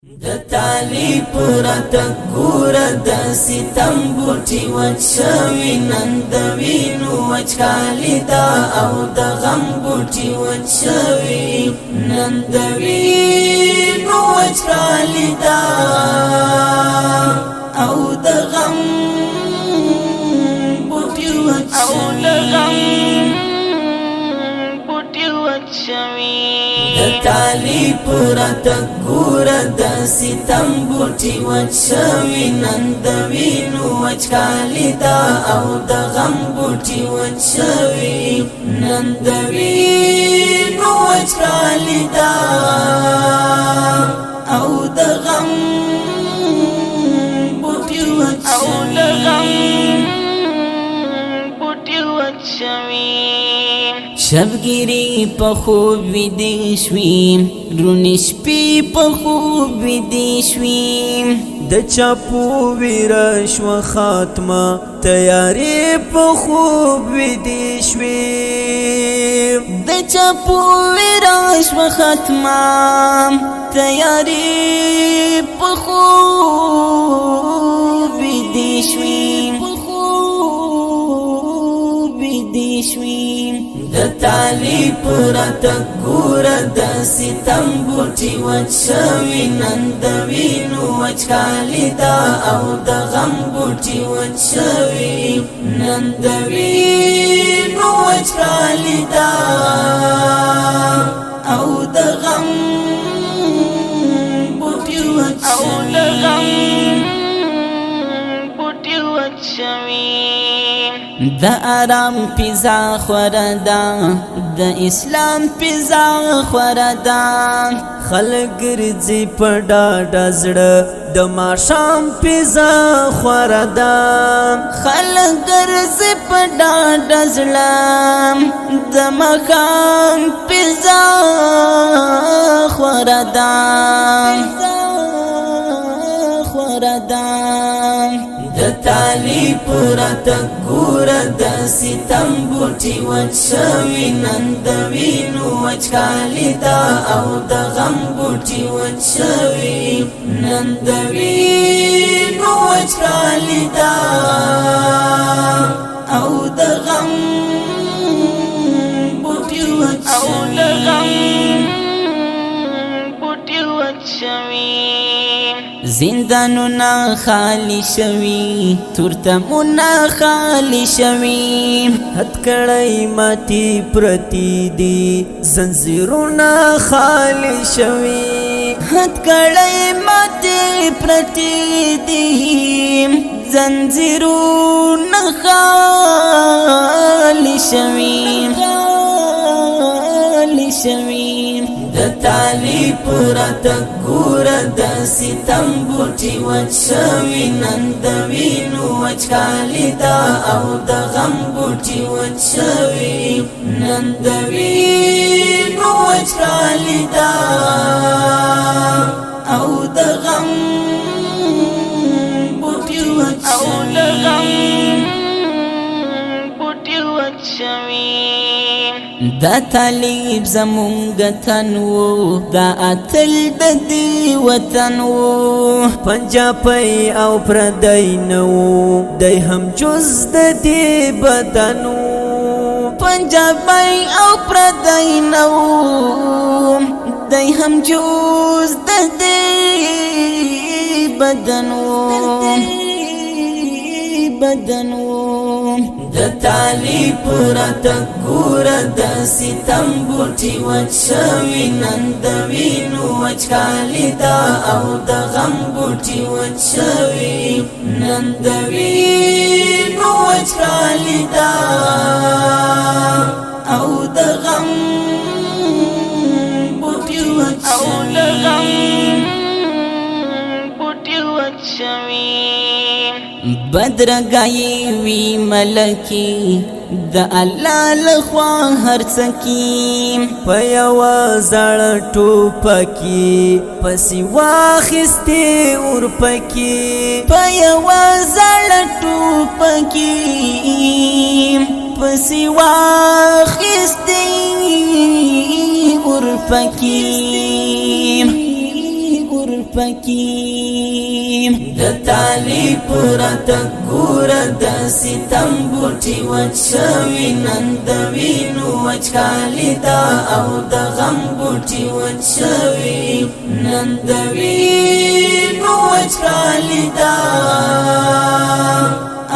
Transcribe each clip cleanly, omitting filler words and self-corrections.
د تالی پورا تګور د ستم بوټي وچوي نن د وینو وچکالی دا او د غم بوټي وچوي نن د وینو وچکالی دا او د غم بوټي وچوي د تالی پورا تګور د ستم بوټي وچوي نن د وینو وچکالی دا او د غم بوټي وچوي نن د وینو وچکالی دا او د غم بوټي وچوي شبگیری پا خوب ویدی شویم رونی شپی پا خوب ویدی شویم د چاپو ویرش و خاتمه تیاری پا خوب ویدی شویم د چاپو ویرش و خاتمه تیاری پا خوب ویدی شویم د تالی پورا تګور د ستم بوټي وچوي نن د وینو وچکالی دا او د غم بوټي وچوي نن د وینو وچکالی دا او د غم بوټي وچوي د آرام پیزا خوردا د اسلام پیزا خوردا خلق ګرځي په ډاډه زړه د ماښام پیزا خوردا خلق ګرځي په ډاډه زړه د ماښام پیزا خوردا د تالی پورا تګور د ستم بوټي وچوي نن د وینو وچکالی دا او د غم بوټي وچوي نن د وینو وچکالی دا او د غم بوټي وچوي زندانونا خالی شوی تورتمونا خالی شوی هتکړی ماتی پرتی دی زنجیرونا خالی شوی هتکړی ماتی پرتی دی زنجیرونا خالی شوی د تالی پورا تګور د ستم بوټي وچوي نن د وینو وچکالی دا او د غم بوټي وچوي نن د وینو وچکالی دا او د غم بوټي وچوي دا طالب زمونږ تنو دا اتل د دې وطن وو پنجابی او پردی نو دی هم جز د دې بدنو پنجابی او پردی نو دی هم جز د دې بدنو د تالی پورا تګور د ستم بوټي وچوي نن د وینو وچکالی دا او د غم بوټي وچوي نن د وینو وچکالی دا او د غم بوټي وچوي بدرګای وی ملکی د الله لخوا هر څکی په یو زړ ټوپکی پسې واخستې اور پکی په یو زړ ټوپکی پسې واخستې اور پکی پکیم د طالب رات ګور د ستم بوټي وچوي نن د وینو وچکالی دا او د غم بوټي وچوي نن د وینو وچکالی دا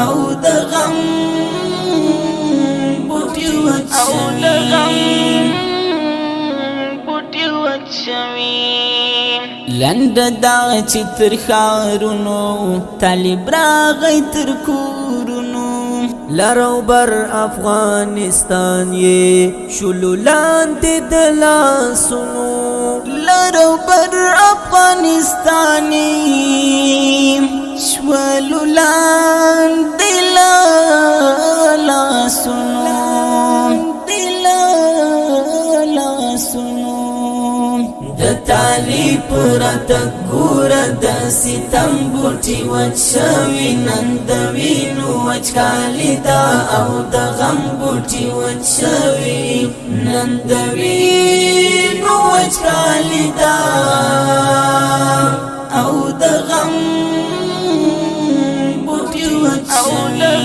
او د غم بوټي وچوي لند دا چتر خارونو طالب راغی تر کورونو لرو بر افغانستان یہ شلو لاندې د لاسونو لرو بر افغانستان شلو لاندې لاسونو د طالب رات ګور د ستم بوټي وچوي نن د وینو وچکالی دا او د غم بوټي وچوي نن د وینو وچکالی دا او د غم بوټي وچوي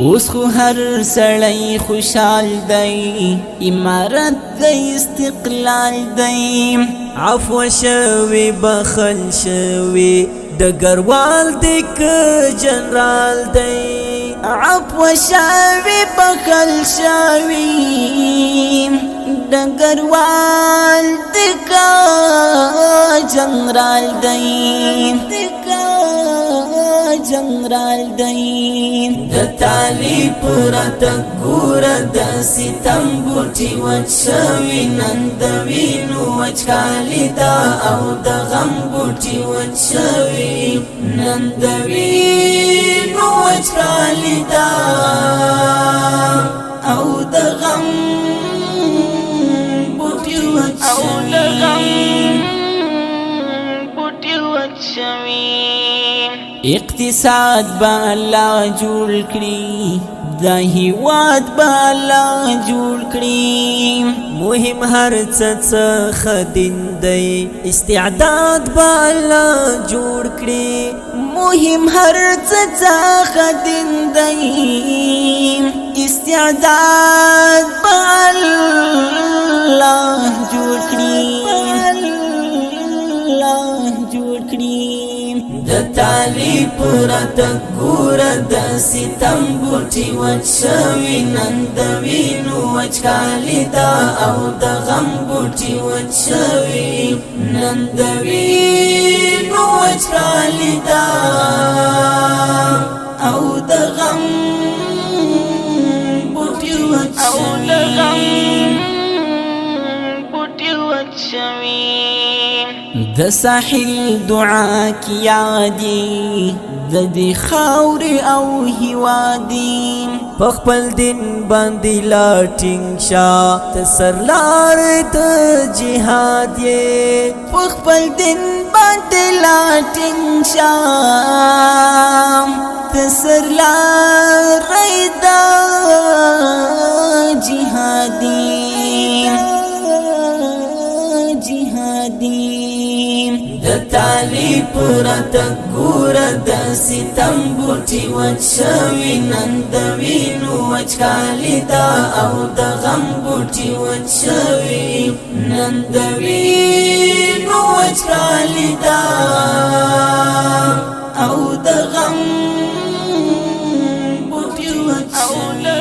اوس خو هر سړی خوشحال دی امارت د استقلال دی عفو شوی بخل شوی ډګروال دی که جنرال دی عفو شوی بخل شوی ډګروال دی که جنرال دی د طالب رات ګور د ستم بوټي وچوي نن د وینو وچکالی دا او د غم بوټي وچوي نن د وینو وچکالی دا او د غم بوټي وچوي اقتصاد با الله جوړ کړي د هیواد با الله جوړ کړي مهم هر څه خدین دی استعداد با الله جوړ کړي مهم هر څه خدین دی استعداد با الله جوړ کړي د طالب رات ګور د ستم بوټي وچوي نن د وینو وچکالی دا او د غم بوټي وچوي نن د وینو وچکالی دا او د غم بوټي وچوي د ساحل دعا کی یادی د دې خاور او هوادي پخپل دین باندې لا ټینګ شا تسرلار د جهاد یې پخپل دین باندې لا ټینګ شا تسرلار د جهادي د طالب رات ګور د ستم بوټي وچوي نن د وینو وچکالی دا او د غم بوټي وچوي نن د وینو وچکالی دا او د غم بوټي وچوي